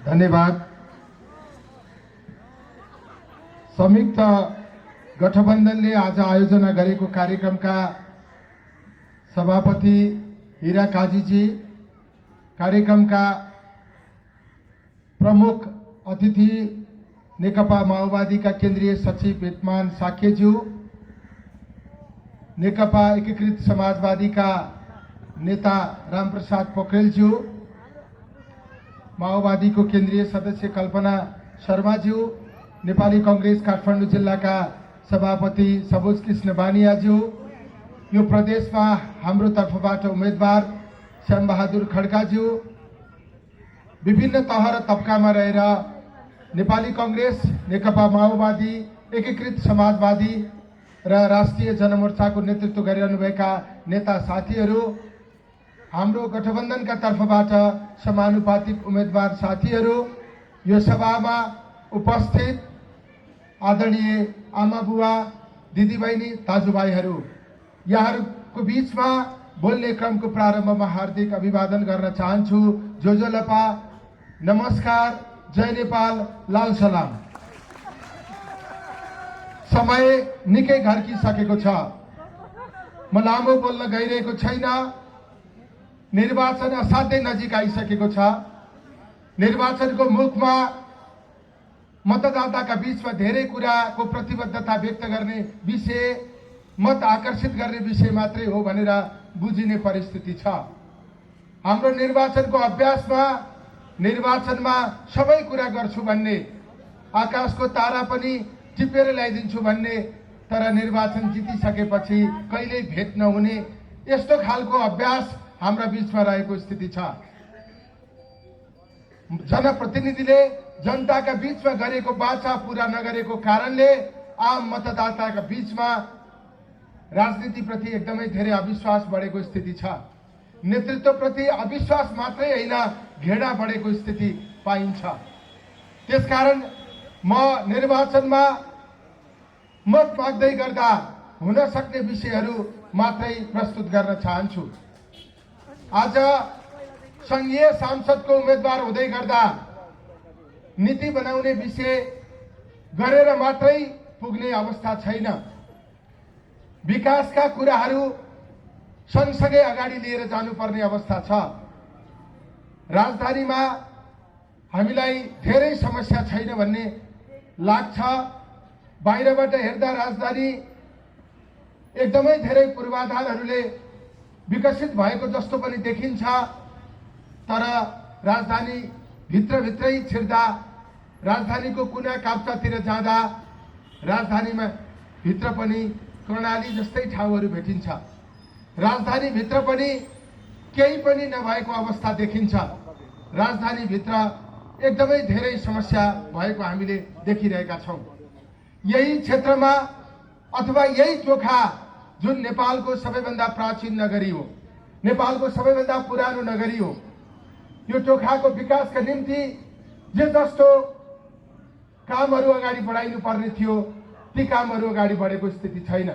धन्यवाद। संयुक्त गठबन्धनले आज आयोजना गरेको कार्यक्रमका सभापति हीरा काजीजी, कार्यक्रमका प्रमुख अतिथि नेकपा माओवादीका केन्द्रीय सचिव विद्यमान साक्यज्यू, नेकपा एकीकृत समाजवादीका नेता रामप्रसाद पोखरेलज्यू, माओवादीको केन्द्रीय सदस्य कल्पना शर्माज्यू, नेपाली कांग्रेस काठमाडौँ जिल्लाका सभापति सबोज कृष्ण बानियाज्यू, यो प्रदेशमा हाम्रो तर्फबाट उम्मेदवार श्यामबहादुर खड्काज्यू, विभिन्न तह र तबकामा रहेर नेपाली कांग्रेस, नेकपा माओवादी, एकीकृत समाजवादी र राष्ट्रिय जनमोर्चाको नेतृत्व गरिरहनुभएका नेता साथीहरू, हाम्रो गठबन्धनका तर्फबाट समानुपातिक उम्मेदवार साथीहरू, यो सभामा उपस्थित आदरणीय आमा बुवा, दिदीबहिनी, दाजुभाइहरू, यहाँहरूको बीचमा बोल्ने क्रमको प्रारम्भमा हार्दिक अभिवादन गर्न चाहन्छु। जोजोलपा, नमस्कार, जय नेपाल, लाल सलाम। समय निकै घर्किसकेको छ, म लामो बोल्न गइरहेको छैन। निर्वाचन असाध्यै नजिक आइसकेको छ। निर्वाचनको मुखमा मतदाताका बीचमा धेरै कुराको प्रतिबद्धता व्यक्त गर्ने विषय, मत आकर्षित गर्ने विषय मात्रै हो भनेर बुझिने परिस्थिति छ। हाम्रो निर्वाचनको अभ्यासमा निर्वाचनमा सबै कुरा गर्छु भन्ने, आकाशको तारा पनि टिपेर ल्याइदिन्छु भन्ने, तर निर्वाचन जितिसकेपछि कहिल्यै भेट नहुने, यस्तो खालको अभ्यास हाम्रा बीचमा रहेको स्थिति छ। जनप्रतिनिधिले जनताका बीचमा गरेको बाचा पूरा नगरेको कारणले आम मतदाताका बीचमा राजनीतिप्रति एकदमै धेरै अविश्वास बढेको स्थिति छ। नेतृत्वप्रति अविश्वास मात्रै होइन, घृणा बढेको स्थिति पाइन्छ। त्यसकारण म निर्वाचनमा मत माग्दै गर्दा हुन सक्ने विषयहरू मात्रै प्रस्तुत गर्न चाहन्छु। आज संघीय सांसदको उम्मेदवार हुँदै गर्दा नीति बनाउने विषय गरेर मात्रै पुग्ने अवस्था छैन। विकासका कुराहरू सँगसँगै अगाडि लिएर जानुपर्ने अवस्था छ। राजधानीमा हामीलाई धेरै समस्या छैन भन्ने लाग्छ। बाहिरबाट हेर्दा राजधानी एकदमै धेरै पूर्वाधारहरूले विकसित भएको जस्तो पनि देखिन्छ, तर राजधानी भित्रभित्रै छिर्दा, राजधानीको कुना काप्चातिर जाँदा राजधानीमा भित्र पनि कर्णाली जस्तै ठाउँहरू भेटिन्छ। राजधानी भित्र पनि केही पनि नभएको अवस्था देखिन्छ। राजधानी भित्र एकदमै धेरै समस्या भएको हामीले देखिरहेका छौं। यही क्षेत्रमा अथवा यही टोखा जुन नेपालको सबैभन्दा प्राचीन नगरी हो, नेपालको सबैभन्दा पुरानो नगरी हो, यो टोखाको विकासका निम्ति जे जस्तो कामहरू अगाडि बढाइनु पर्ने थियो ती कामहरू अगाडि बढेको स्थिति छैन।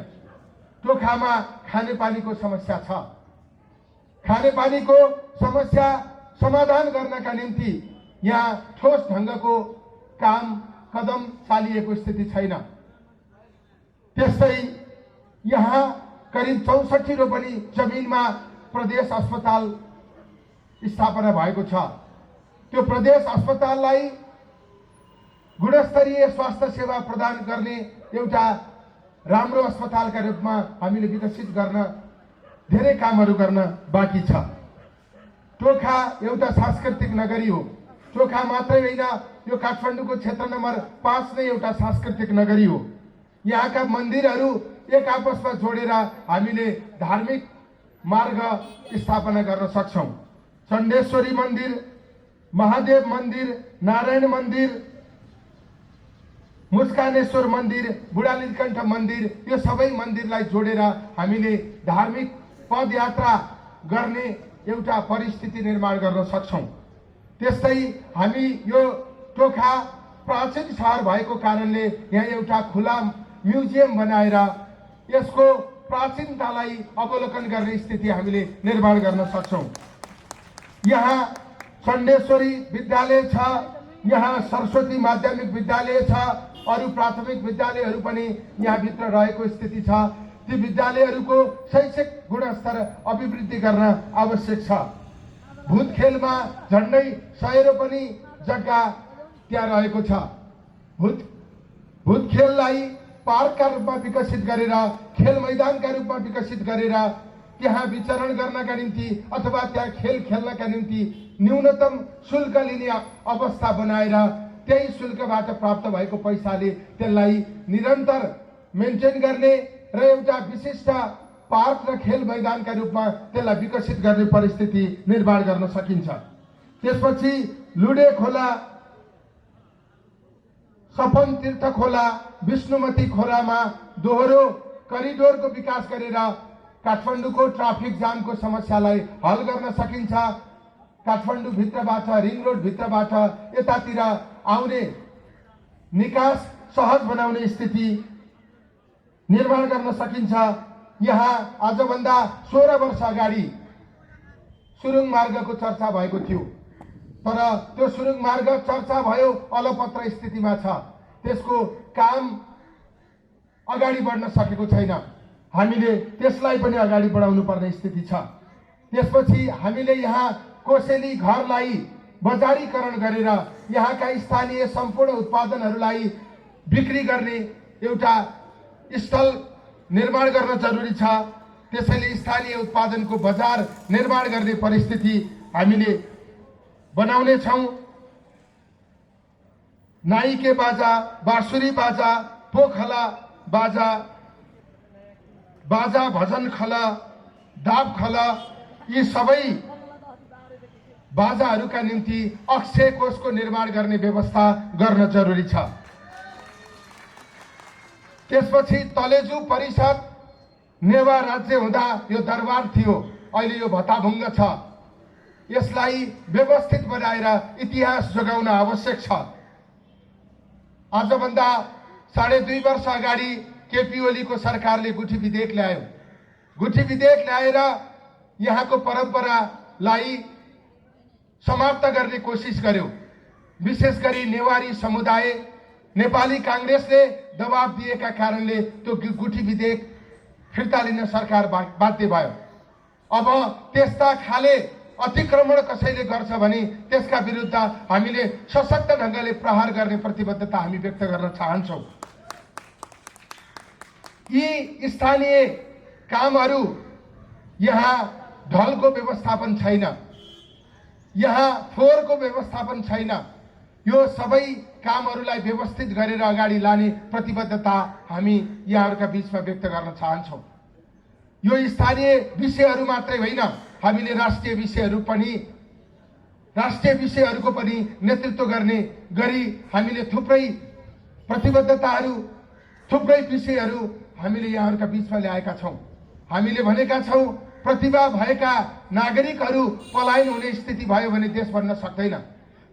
टोखामा खानेपानीको समस्या छ। खानेपानीको समस्या समाधान गर्नका निम्ति यहाँ ठोस ढंगको काम कदम चालिएको स्थिति छैन। त्यस्तै यहाँ करिब 64 रोपनी जमिनमा प्रदेश अस्पताल स्थापना भएको छ। त्यो प्रदेश अस्पताललाई गुणस्तरीय स्वास्थ्य सेवा प्रदान गर्ने एउटा राम्रो अस्पतालका रूपमा हामीले विकसित गर्न धेरै कामहरू गर्न बाँकी छ। टोखा एउटा सांस्कृतिक नगरी हो। टोखा मात्रै होइन, यो काठमाडौँको क्षेत्र नम्बर 5 नै एउटा सांस्कृतिक नगरी हो। यहाँका मन्दिरहरू एक आपसमा जोडेर हामीले धार्मिक मार्ग स्थापना गर्न सक्छौं। चण्डेश्वरी मन्दिर, महादेव मन्दिर, नारायण मन्दिर, मुस्कानेश्वर मन्दिर, बुढा नीलकण्ठ मन्दिर, यो सबै मन्दिरलाई जोडेर हामीले धार्मिक पदयात्रा गर्ने एउटा परिस्थिति निर्माण गर्न सक्छौं। त्यस्तै हामी यो टोखा प्राचीन शहर भएको कारणले यहाँ एउटा खुला म्युजियम बनाएर यसको प्राचीनतालाई अवलोकन गर्ने स्थिति हामीले निर्माण गर्न सक्छौं। यहाँ चण्डेश्वरी विद्यालय छ, यहाँ सरस्वती माध्यमिक विद्यालय छ, अरू प्राथमिक विद्यालयहरू पनि यहाँ भित्र रहेको स्थिति छ। ती विद्यालयहरूको शैक्षिक गुणस्तर अभिवृद्धि गर्न आवश्यक छ। भूत खेलमा झन्डै 100 रोपनी जग्गा त्यहाँ रहेको छ। भूत खेललाई पार्कका रूपमा विकसित गरेर, खेल मैदानका रूपमा विकसित गरेर त्यहाँ विचरण गर्नका निम्ति अथवा त्यहाँ खेल खेल्नका निम्ति न्यूनतम शुल्क लिने अवस्था बनाएर त्यही शुल्कबाट प्राप्त भएको पैसाले त्यसलाई निरन्तर मेन्टेन गर्ने र एउटा विशिष्ट पार्क र खेल मैदानका रूपमा त्यसलाई विकसित गर्ने परिस्थिति निर्माण गर्न सकिन्छ। त्यसपछि लुडे खोला, सपन तीर्थ खोला, विष्णुमती खोलामा दोहोरो करिडोरको विकास गरेर काठमाडौँको ट्राफिक जामको समस्यालाई हल गर्न सकिन्छ। काठमाडौँ भित्रबाट, रिङ रोड भित्रबाट यतातिर आउने निकास सहज बनाउने स्थिति निर्माण गर्न सकिन्छ। यहाँ आजभन्दा 16 वर्ष अगाडि सुरुङ मार्गको चर्चा भएको थियो, तर त्यो सुरुङ मार्ग चर्चा भयो, अलपत्र स्थितिमा छ। त्यसको काम अगाडि बढ्न सकेको छैन। हामीले त्यसलाई पनि अगाडि बढाउनु पर्ने स्थिति छ। त्यसपछि हामीले यहाँ कोसेली घरलाई बजारीकरण गरेर यहाँका स्थानीय सम्पूर्ण उत्पादनहरूलाई बिक्री गर्ने एउटा स्थल निर्माण गर्न जरुरी छ। त्यसैले स्थानीय उत्पादनको बजार निर्माण गर्ने परिस्थिति हामीले बनाउने छौं। नाइके बाजा, बाँसुरी बाजा, पोखला बाजा, बाजा भजन खला, दाब खला, यी सबै बाजाहरूका निम्ति अक्षय कोषको निर्माण गर्ने व्यवस्था गर्न जरुरी छ। त्यसपछि तलेजु परिषद नेवा राज्य हुँदा यो दरबार थियो, अहिले यो भत्ताभुङ्ग छ। यसलाई व्यवस्थित बनाएर इतिहास जोगाउन आवश्यक छ। आजभन्दा 2.5 वर्ष अगाडि केपी ओलीको सरकारले गुठी विधेयक ल्यायो। गुठी विधेयक ल्याएर यहाँको परम्परालाई समाप्त गर्ने कोसिस गर्यो। विशेष गरी नेवारी समुदाय, नेपाली कांग्रेसले दबाब दिएका कारणले त्यो गुठी विधेयक फिर्ता लिन सरकार बाध्य भयो। अब त्यस्ता खाले अतिक्रमण कसैले गर्छ भने त्यसका विरुद्ध हामीले सशक्त ढंगले प्रहार गर्ने प्रतिबद्धता हामी व्यक्त गर्न चाहन्छौं। यी स्थानीय कामहरू, यहाँ ढलको व्यवस्थापन छैन, यहाँ फोहोरको व्यवस्थापन छैन। यो सबै कामहरूलाई व्यवस्थित गरेर अगाडि लाने प्रतिबद्धता हामी यहाँहरूका बीचमा व्यक्त गर्न चाहन्छौं। यो स्थानीय विषयहरू मात्रै होइन, हामीले राष्ट्रिय विषयहरूको पनि नेतृत्व गर्ने गरी हामीले थुप्रै प्रतिबद्धताहरू, थुप्रै विषयहरू हामीले यहाँहरूका बीचमा ल्याएका छौं। हामीले भनेका छौं, प्रतिभा भएका नागरिकहरू पलायन हुने स्थिति भयो भने देश बन्न सक्दैन।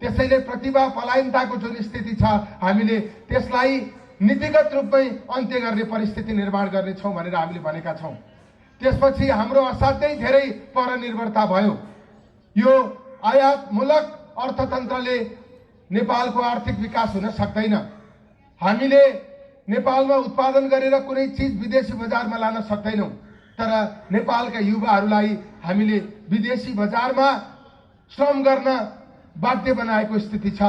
त्यसैले प्रतिभा पलायनताको जुन स्थिति छ, हामीले त्यसलाई नीतिगत रूपमै अन्त्य गर्ने परिस्थिति निर्माण गर्नेछौं भनेर हामीले भनेका छौं। त्यसपछि हाम्रो असाध्यै धेरै परनिर्भरता भयो। यो आयातमूलक अर्थतन्त्रले नेपालको आर्थिक विकास हुन सक्दैन। हामीले नेपालमा उत्पादन गरेर कुनै चीज विदेशी बजारमा लान सक्दैनौं, तर नेपालका युवाहरूलाई हामीले विदेशी बजारमा श्रम गर्न बाध्य बनाएको स्थिति छ।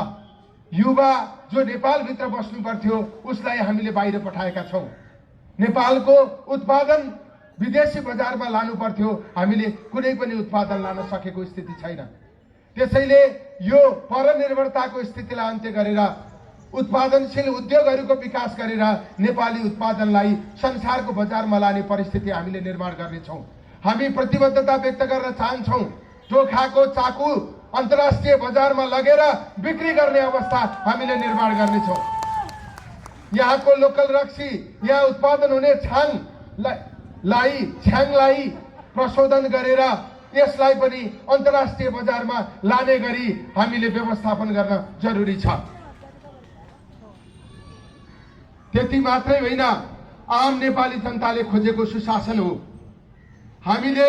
युवा जो नेपालभित्र बस्नु पर्थ्यो उसलाई हामीले बाहिर पठाएका छौं। नेपालको उत्पादन विदेशी बजारमा लानु पर्थ्यो, हामीले कुनै पनि उत्पादन लान सकेको स्थिति छैन। त्यसैले यो परनिर्भरताको स्थितिलाई अन्त्य गरेर उत्पादनशील उद्योगहरूको विकास गरेर नेपाली उत्पादनलाई संसारको बजारमा लाने परिस्थिति हामीले निर्माण गर्नेछौं। हामी प्रतिबद्धता व्यक्त गर्न चाहन्छौं। चोखाको चाकु अन्तर्राष्ट्रिय बजारमा लगेर बिक्री गर्ने अवस्था हामीले निर्माण गर्नेछौं। यहाँको लोकल रक्सी, यहाँ उत्पादन हुने छ्याङलाई प्रशोधन गरेर यसलाई पनि अन्तर्राष्ट्रिय बजारमा लाने गरी हामीले व्यवस्थापन गर्न जरुरी छ। त्यति मात्रै होइन, आम नेपाली जनताले खोजेको सुशासन हो। हामीले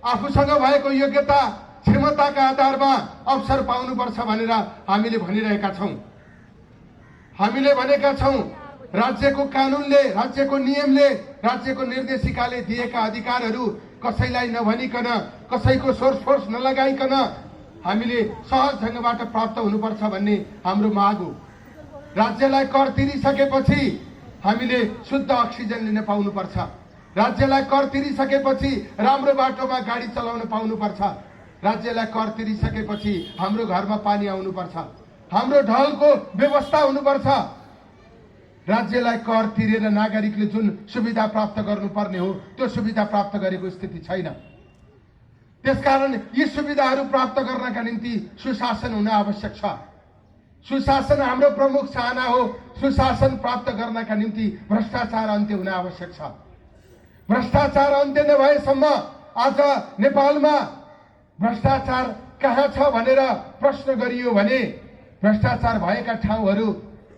आफूसँग भएको योग्यता क्षमताका आधारमा अवसर पाउनुपर्छ भनेर हामीले भनिरहेका छौँ। हामीले भनेका छौँ राज्यको कानुनले, राज्यको नियमले, राज्यको निर्देशिकाले दिएका अधिकारहरू कसैलाई नभनिकन, कसैको सोर्स फोर्स नलगाइकन हामीले सहज ढङ्गबाट प्राप्त हुनुपर्छ भन्ने हाम्रो माग हो। राज्यलाई कर तिरिसकेपछि हामीले शुद्ध अक्सिजन लिन पाउनुपर्छ। राज्यलाई कर तिरिसकेपछि राम्रो बाटोमा गाडी चलाउन पाउनुपर्छ। राज्यलाई कर तिरिसकेपछि हाम्रो घरमा पानी आउनुपर्छ। हाम्रो ढलको व्यवस्था हुनुपर्छ। राज्यलाई कर तिरेर नागरिकले जुन सुविधा प्राप्त गर्नुपर्ने हो त्यो सुविधा प्राप्त गरेको स्थिति छैन। त्यसकारण यी सुविधाहरू प्राप्त गर्नका निम्ति सुशासन हुन आवश्यक छ। सुशासन हाम्रो प्रमुख चाहना हो। सुशासन प्राप्त गर्नका निम्ति भ्रष्टाचार अन्त्य हुन आवश्यक छ। भ्रष्टाचार अन्त्य नभएसम्म आज नेपालमा भ्रष्टाचार कहाँ छ भनेर प्रश्न गरियो भने भ्रष्टाचार भएका ठाउँहरू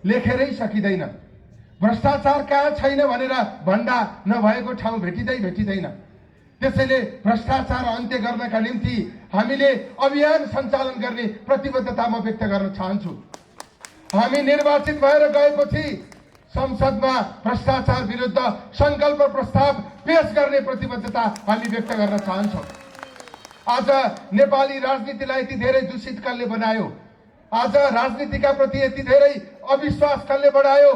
लेखेरै सकिँदैन। भ्रष्टाचार कहाँ छैन भनेर भन्दा नभएको ठाउँ भेटिँदैन। त्यसैले भ्रष्टाचार अन्त्य गर्नका निम्ति हामीले अभियान सञ्चालन गर्ने प्रतिबद्धता म व्यक्त गर्न चाहन्छु। हामी निर्वाचित भएर गएपछि संसदमा भ्रष्टाचार विरुद्ध संकल्प प्रस्ताव पेश गर्ने प्रतिबद्धता हामी व्यक्त गर्न चाहन्छौँ। आज नेपाली राजनीतिलाई यति धेरै दूषित कसले बनायो? आज राजनीतिका प्रति यति धेरै अविश्वास कसले बढायो?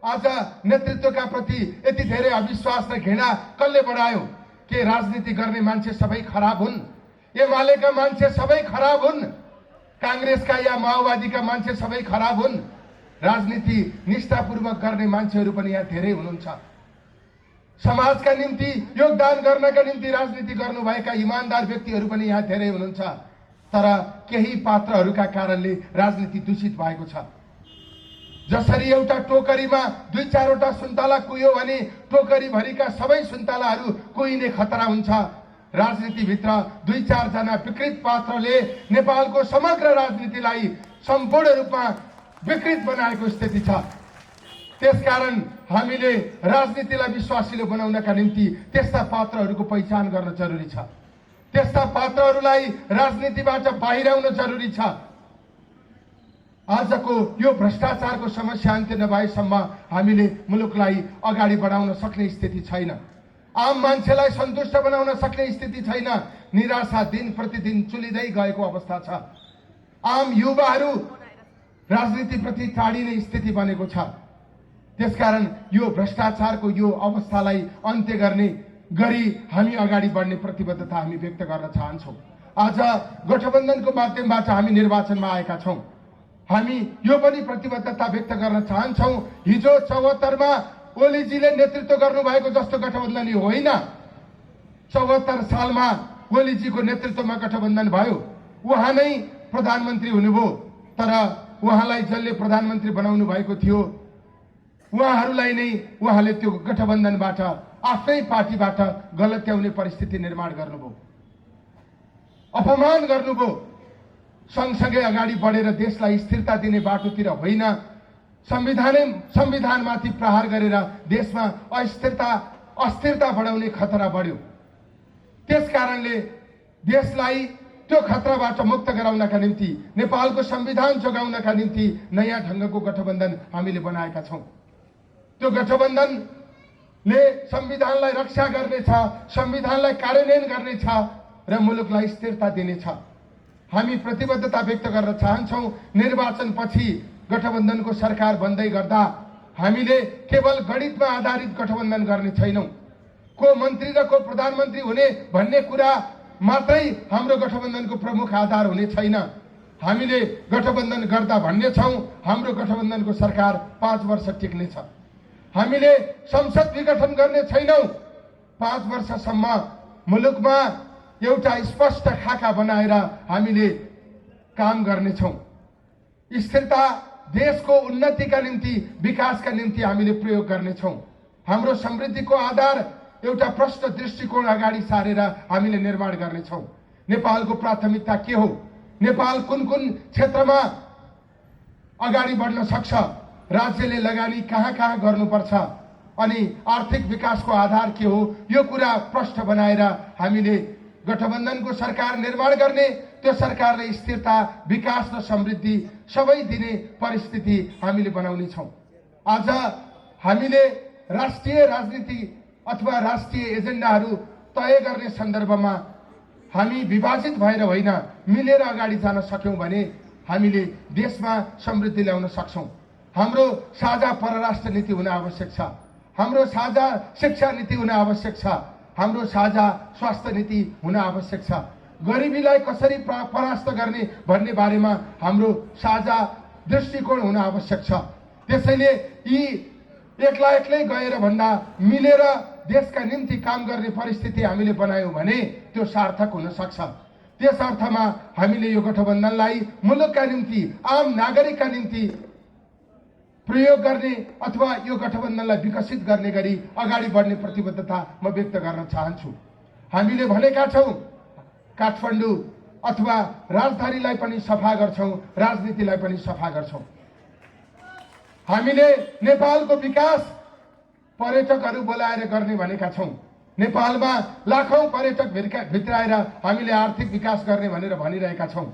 आज नेतृत्वका प्रति यति धेरै अविश्वास र घृणा कसले बढायो? के राजनीति गर्ने मान्छे सबै खराब हुन्? एमालेका मान्छे सबै खराब हुन्? कांग्रेसका या माओवादीका मान्छे सबै खराब हुन्? राजनीति निष्ठापूर्वक गर्ने मान्छेहरू पनि यहाँ धेरै हुनुहुन्छ। समाजका निम्ति योगदान गर्नका निम्ति राजनीति गर्नुभएका इमानदार व्यक्तिहरू पनि यहाँ धेरै हुनुहुन्छ। तर केही पात्रहरूका कारणले राजनीति दूषित भएको छ। जसरी एउटा टोकरीमा 2-4वटा सुन्तला कुह्यो भने टोकरीभरिका सबै सुन्तलाहरू कुहिने खतरा हुन्छ। राजनीतिभित्र 2-4 जना विकृत पात्रले नेपालको समग्र राजनीतिलाई सम्पूर्ण रूपमा विकृत बनाएको स्थिति छ। त्यसकारण हामीले राजनीतिलाई विश्वासिलो बनाउनका निम्ति त्यस्ता पात्रहरूको पहिचान गर्न जरुरी छ। त्यस्ता पात्रहरूलाई राजनीतिबाट बाहिराउन जरुरी छ। आजको यो भ्रष्टाचारको समस्या अन्त्य नभएसम्म हामीले मुलुकलाई अगाडि बढाउन सक्ने स्थिति छैन। आम मान्छेलाई सन्तुष्ट बनाउन सक्ने स्थिति छैन। निराशा दिन प्रतिदिन चुलिँदै गएको अवस्था छ। आम युवाहरू राजनीतिप्रति टाढिने स्थिति बनेको छ। त्यसकारण यो भ्रष्टाचारको यो अवस्थालाई अन्त्य गर्ने गरी हामी अगाडि बढ्ने प्रतिबद्धता हामी व्यक्त गर्न चाहन्छौँ। आज गठबन्धनको माध्यमबाट हामी निर्वाचनमा आएका छौँ। हामी यो पनि प्रतिबद्धता व्यक्त गर्न चाहन्छौँ। हिजो 74 मा ओलीजीले नेतृत्व गर्नुभएको जस्तो गठबन्धन यो होइन। 74 सालमा ओलीजीको नेतृत्वमा गठबन्धन भयो। उहाँ नै प्रधानमन्त्री हुनुभयो। तर उहाँलाई जसले प्रधानमन्त्री बनाउनु भएको थियो उहाँहरूलाई नै उहाँले त्यो गठबन्धनबाट आफ्नै पार्टीबाट गलत्याउने परिस्थिति निर्माण गर्नुभयो, अपमान गर्नुभयो। सँगसँगै अगाडि बढेर देशलाई स्थिरता दिने बाटोतिर होइन, संविधानमाथि प्रहार गरेर देशमा अस्थिरता बढाउने खतरा बढ्यो। त्यसकारणले देशलाई त्यो खतराबाट मुक्त गराउनका निम्ति, नेपालको संविधान जोगाउनका निम्ति नयाँ ढङ्गको गठबन्धन हामीले बनाएका छौँ। त्यो गठबन्धनले संविधानलाई रक्षा गर्नेछ, संविधानलाई कार्यान्वयन गर्नेछ र मुलुकलाई स्थिरता दिनेछ। हामी प्रतिबद्धता व्यक्त गर्न चाहन्छौँ। निर्वाचनपछि गठबन्धनको सरकार बन्दै गर्दा हामीले केवल गणितमा आधारित गठबन्धन गर्ने छैनौँ। को मन्त्री र को प्रधानमन्त्री हुने भन्ने कुरा मात्रै हाम्रो गठबन्धनको प्रमुख आधार हुने छैन। हामीले गठबन्धन गर्दा भन्ने छौँ हाम्रो गठबन्धनको सरकार 5 वर्ष टिक्नेछ। हामीले संसद विघटन गर्ने छैनौँ। 5 वर्षसम्म मुलुकमा एउटा स्पष्ट खाका बनाएर हामीले काम गर्नेछौँ। स्थिरता, देशको उन्नतिका निम्ति, विकासका निम्ति हामीले प्रयोग गर्नेछौँ। हाम्रो समृद्धिको आधार एउटा प्रष्ट दृष्टिकोण अगाडि सारेर हामीले निर्माण गर्नेछौँ। नेपालको प्राथमिकता के हो? नेपाल कुन कुन क्षेत्रमा अगाडि बढ्न सक्छ? राज्यले लगानी कहाँ कहाँ गर्नुपर्छ? अनि आर्थिक विकासको आधार के हो? यो कुरा प्रष्ट बनाएर हामीले गठबन्धनको सरकार निर्माण गर्ने त्यो सरकारले स्थिरता, विकास र समृद्धि सबै दिने परिस्थिति हामीले बनाउने छौँ। आज हामीले राष्ट्रिय राजनीति अथवा राष्ट्रिय एजेन्डाहरू तय गर्ने सन्दर्भमा हामी विभाजित भएर होइन, मिलेर अगाडि जान सक्यौँ भने हामीले देशमा समृद्धि ल्याउन सक्छौँ। हाम्रो साझा परराष्ट्र नीति हुन आवश्यक छ, हाम्रो साझा शिक्षा नीति हुन आवश्यक छ, हाम्रो साझा स्वास्थ्य नीति हुन आवश्यक छ। गरिबीलाई कसरी परास्त गर्ने भन्ने बारेमा हाम्रो साझा दृष्टिकोण हुन आवश्यक छ। त्यसैले यी एक्लै गएर भन्दा मिलेर देशका निम्ति काम गर्ने परिस्थिति हामीले बनायौँ भने त्यो सार्थक हुन सक्छ। त्यस अर्थमा हामीले यो गठबन्धनलाई मुलुकका निम्ति, आम नागरिकका निम्ति प्रयोग गर्ने अथवा यो गठबन्धनलाई विकसित गर्ने गरी अगाडि बढ्ने प्रतिबद्धता म व्यक्त गर्न चाहन्छु। हामीले भनेका छौँ काठमाडौँ अथवा राजधानीलाई पनि सफा गर्छौँ, राजनीतिलाई पनि सफा गर्छौँ। हामीले नेपालको विकास पर्यटकहरू बोलाएर गर्ने भनेका छौँ। नेपालमा लाखौं पर्यटक भित्राएर हामीले आर्थिक विकास गर्ने भनेर भनिरहेका छौँ।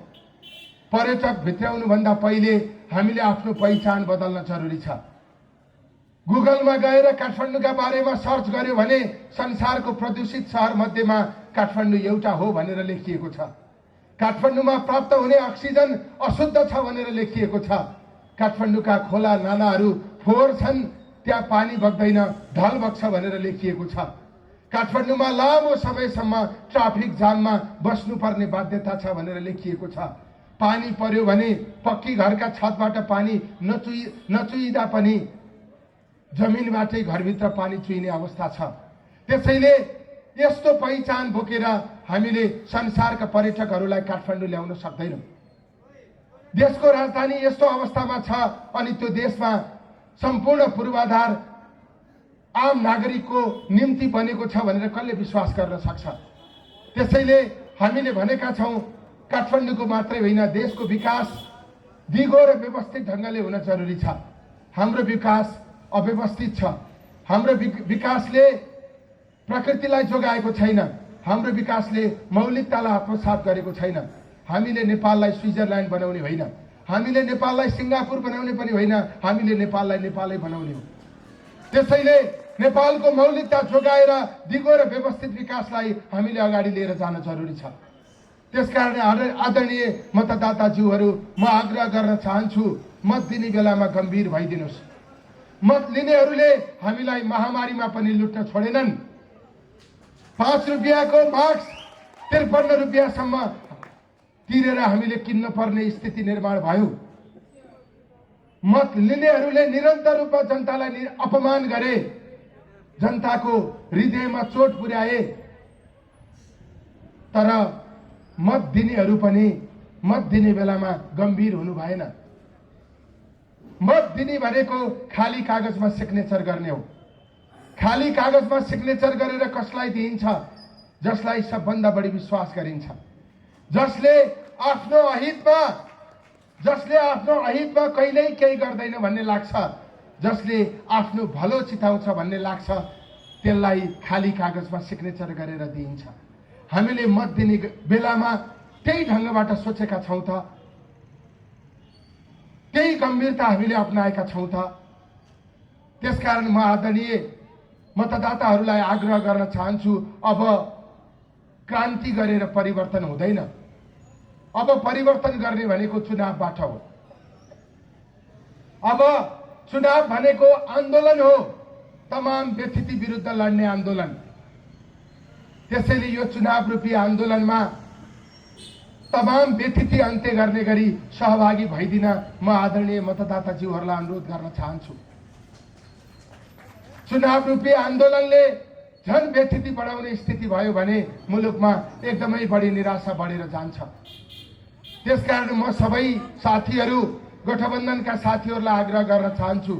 पर्यटक भित्राउनुभन्दा पहिले हामीले आफ्नो पहिचान बदल्न जरुरी छ। गुगलमा गएर काठमाडौँका बारेमा सर्च गर्यो भने संसारको प्रदूषित शहर मध्येमा काठमाडौँ एउटा हो भनेर लेखिएको छ। काठमाडौँमा प्राप्त हुने अक्सिजन अशुद्ध छ भनेर लेखिएको छ। काठमाडौँका खोला नालाहरू फोहोर छन्, त्यहाँ पानी बग्दैन, ढल बग्छ भनेर लेखिएको छ। काठमाडौँमा लामो समयसम्म ट्राफिक जाममा बस्नुपर्ने बाध्यता छ भनेर लेखिएको छ। पानी पर्यो भने पक्की घरका छतबाट पानी नचुइदा पनि जमिनबाटै घरभित्र पानी चुइने अवस्था छ। त्यसैले यस्तो पहिचान बोकेर हामीले संसारका पर्यटकहरूलाई काठमाडौँ ल्याउन सक्दैनौँ। देशको राजधानी यस्तो अवस्थामा छ अनि त्यो देशमा सम्पूर्ण पूर्वाधार आम नागरिकको निम्ति बनेको छ भनेर कसले विश्वास गर्न सक्छ? त्यसैले हामीले भनेका छौँ काठमाडौँको मात्रै होइन, देशको विकास दिगो र व्यवस्थित ढङ्गले हुन जरुरी छ। हाम्रो विकास अव्यवस्थित छ। हाम्रो विकासले प्रकृतिलाई जोगाएको छैन। हाम्रो विकासले मौलिकतालाई आत्मसात गरेको छैन। हामीले नेपाललाई स्विजरल्यान्ड बनाउने होइन, हामीले नेपाललाई सिङ्गापुर बनाउने पनि होइन, हामीले नेपाललाई नेपालै बनाउने हो। त्यसैले नेपालको मौलिकता जोगाएर दिगो र व्यवस्थित विकासलाई हामीले अगाडि लिएर जान जरुरी छ। त्यसकारण आदरणीय मतदाताज्यूहरू, म आग्रह गर्न चाहन्छु, मत दिने बेलामा गम्भीर भइदिनुहोस्। मत लिनेहरूले हामीलाई महामारीमा पनि लुट्न छोडेनन्। 5 रुपियाँको मास्क 53 रुपियाँसम्म तिरेर हामीले किन्न पर्ने स्थिति निर्माण भयो। मत लिनेहरूले निरन्तर रूपमा जनतालाई अपमान गरे, जनताको हृदयमा चोट पुर्याए, तर मत दिनेहरू पनि मत दिने बेलामा गम्भीर हुनु भएन। मत दिने भनेको खाली कागजमा सिग्नेचर गर्ने हो। खाली कागजमा सिग्नेचर गरेर कसलाई दिइन्छ? जसलाई सबभन्दा बढी विश्वास गरिन्छ, जसले आफ्नो अहितमा कहिल्यै केही गर्दैन भन्ने लाग्छ, जसले आफ्नो भलो चिताउँछ भन्ने लाग्छ, त्यसलाई खाली कागजमा सिग्नेचर गरेर दिइन्छ। हामीले मत दिने बेलामा त्यही ढङ्गबाट सोचेका छौँ त? त्यही गम्भीरता हामीले अपनाएका छौँ त? त्यसकारण म आदरणीय मतदाताहरूलाई आग्रह गर्न चाहन्छु, अब क्रान्ति गरेर परिवर्तन हुँदैन। अब परिवर्तन गर्ने भनेको चुनावबाट हो। अब चुनाव भनेको आन्दोलन हो, तमाम व्यथिति विरुद्ध लड्ने आन्दोलन। त्यसैले यो चुनाव रूपी आन्दोलनमा तमाम व्यथिति अन्त्य गर्ने गरी सहभागी भइदिन म आदरणीय मतदाताज्यूहरूलाई अनुरोध गर्न चाहन्छु। चुनाव रूपी आन्दोलनले झन व्यथिति बढाउने स्थिति भयो भने मुलुकमा एकदमै बढी निराशा बढेर जान्छ। त्यसकारण म सबै साथीहरू, गठबन्धनका साथीहरूलाई आग्रह गर्न चाहन्छु,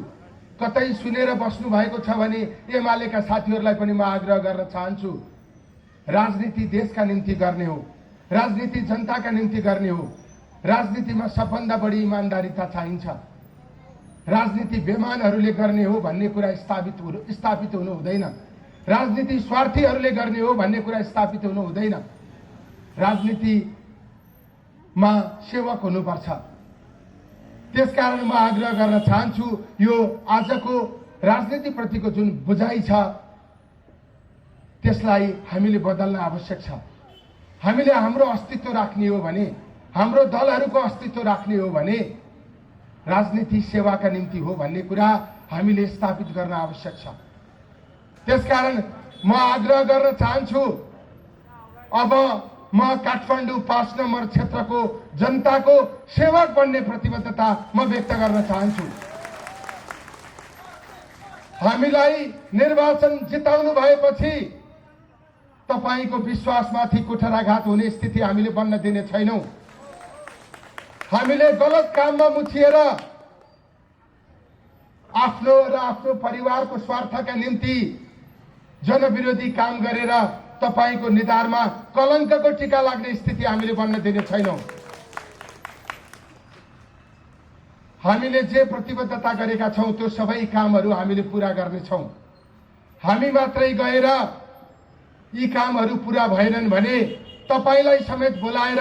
कतै सुनेर बस्नु भएको छ भने एमालेका साथीहरूलाई पनि म आग्रह गर्न चाहन्छु, राजनीति देशका निम्ति गर्ने हो, राजनीति जनताका निम्ति गर्ने हो। राजनीतिमा सबभन्दा बढी इमानदारीता चाहिन्छ। राजनीति बेमानहरूले गर्ने हो भन्ने कुरा स्थापित हुनु हुँदैन। राजनीति स्वार्थीहरूले गर्ने हो भन्ने कुरा स्थापित हुनु हुँदैन। राजनीति मा सेवक हुनुपर्छ। त्यसकारण म आग्रह गर्न चाहन्छु, यो आजको राजनीतिप्रतिको जुन बुझाइ छ त्यसलाई हामीले बदल्न आवश्यक छ। हामीले हाम्रो अस्तित्व राख्ने हो भने, हाम्रो दलहरूको अस्तित्व राख्ने हो भने राजनीति सेवाका निम्ति हो भन्ने कुरा हामीले स्थापित गर्न आवश्यक छ। त्यसकारण म आग्रह गर्न चाहन्छु, अब म काठमाडौँ 5 नम्बर क्षेत्रको जनताको सेवक बन्ने प्रतिबद्धता म व्यक्त गर्न चाहन्छु। हामीलाई निर्वाचन जिताउनु भएपछि तपाईको विश्वासमाथि कुठाराघात हुने स्थिति हामीले बन्न दिने छैनौं। हामीले गलत काममा मुछिएर आफ्नो र आफ्नो परिवारको स्वार्थका निम्ति जनविरोधी काम गरेर तपाईको निधारमा कलंकको टीका लाग्ने स्थिति हामीले बन्न दिने छैनौं। हामीले जे प्रतिबद्धता गरेका छौं त्यो सबै कामहरू हामीले पूरा गर्नेछौं। हामी मात्रै गएर यी कामहरू पूरा भएनन् भने तपाईलाई समेत बोलाएर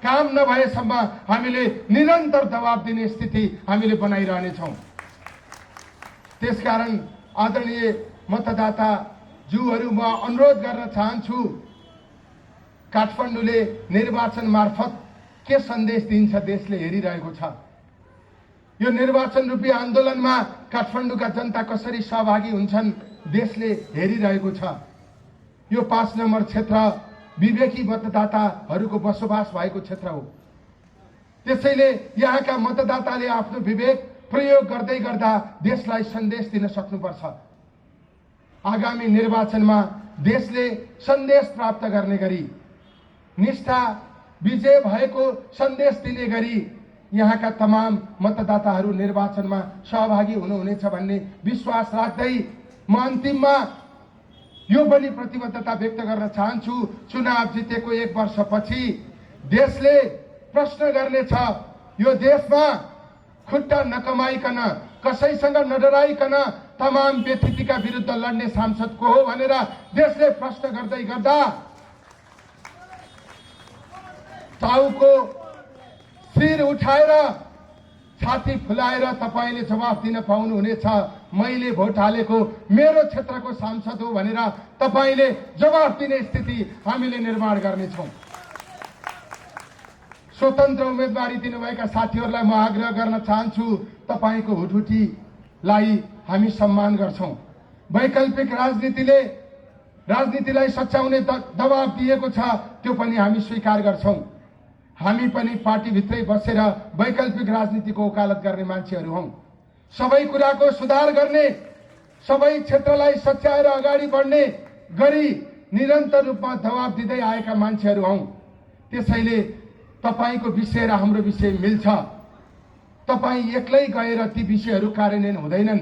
काम नभएसम्म हामीले निरन्तर दबाब दिने स्थिति हामीले बनाइरहनेछौं। त्यसकारण आदरणीय मतदाता ज्यूहरू म अनुरोध गर्न चाहन्छु, काठमाडौँले निर्वाचन मार्फत के सन्देश दिन्छ देशले हेरिरहेको छ। यो निर्वाचन रूपी आन्दोलनमा काठमाडौँका जनता कसरी सहभागी हुन्छन् देशले हेरिरहेको छ। यो 5 नम्बर क्षेत्र विवेकी मतदाताहरूको बसोबास भएको क्षेत्र हो। त्यसैले यहाँका मतदाताले आफ्नो विवेक प्रयोग गर्दै गर्दा देशलाई सन्देश दिन सक्नुपर्छ। आगामी निर्वाचनमा देशले सन्देश प्राप्त गर्ने गरी, निष्ठा विजय भएको सन्देश दिने गरी यहाँका तमाम मतदाताहरू निर्वाचनमा सहभागी हुनुहुनेछ भन्ने विश्वास राख्दै म अन्तिममा यो पनि प्रतिबद्धता व्यक्त गर्न चाहन्छु, चुनाव जितेको 1 वर्षपछि देशले प्रश्न गर्नेछ, यो देशमा खुट्टा नकमाइकन, कसैसँग नडराइकन तमाम व्यतिथिका विरुद्ध लड्ने सांसद को हो भनेर देशले प्रश्न गर्दै गर्दा टाउको शिर उठाएर छाती फुलाएर तपाईले जवाफ दिन पाउनुहुनेछ, मैले भोट हालेको मेरो क्षेत्रको सांसद हो भनेर तपाईले जवाफ दिने स्थिति हामीले निर्माण गर्नेछौं। स्वतन्त्र उम्मेदवारी दिनुभएका साथीहरूलाई म आग्रह गर्न चाहन्छु, तपाईको हुटहुटीलाई हामी सम्मान गर्छौं। वैकल्पिक राजनीतिलाई सच्याउने दबाब दिएको छ, त्यो पनि हामी स्वीकार गर्छौं। हामी पनि पार्टीभित्रै बसेर वैकल्पिक राजनीतिको वकालत गर्ने मान्छेहरू हौं। सबै कुराको सुधार गर्ने, सबै क्षेत्रलाई सच्याएर अगाडि बढ्ने गरी निरन्तर रूपमा दबाब दिँदै आएका मान्छेहरू हौं। त्यसैले तपाईको विषय र हाम्रो विषय मिल्छ। तपाई एक्लै गएर ती विषयहरू कार्यान्वयन हुँदैनन्।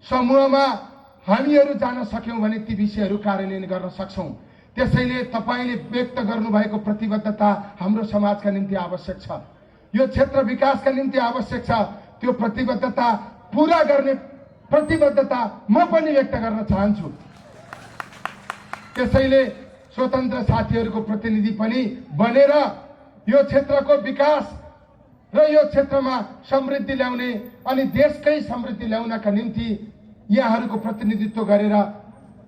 समूहमा हामीहरू जान सक्यौं भने ती विषयहरू कार्यान्वयन गर्न सक्छौं। त्यसैले तपाईले व्यक्त गर्नुभएको प्रतिबद्धता हाम्रो समाजका निम्ति आवश्यक छ, यो क्षेत्र विकासका निम्ति आवश्यक छ। त्यो प्रतिबद्धता पूरा गर्ने प्रतिबद्धता म पनि व्यक्त गर्न चाहन्छु। त्यसैले स्वतन्त्र साथीहरूको प्रतिनिधि पनि बनेर यो क्षेत्रको विकास र यो क्षेत्रमा समृद्धि ल्याउने अनि देशकै समृद्धि ल्याउनका निम्ति यहाँहरूको प्रतिनिधित्व गरेर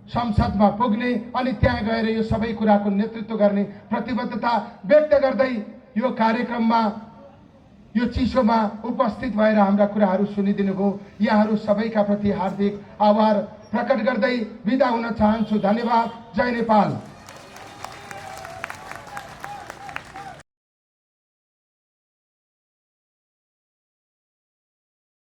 संसदमा पुग्ने अनि त्यहाँ गएर यो सबै कुराको नेतृत्व गर्ने प्रतिबद्धता व्यक्त गर्दै यो कार्यक्रममा यो चिसोमा उपस्थित भएर हाम्रा कुराहरू सुनिदिनु भयो। यहाँहरू सबैका प्रति हार्दिक आभार प्रकट गर्दै बिदा हुन चाहन्छु। धन्यवाद। जय नेपाल।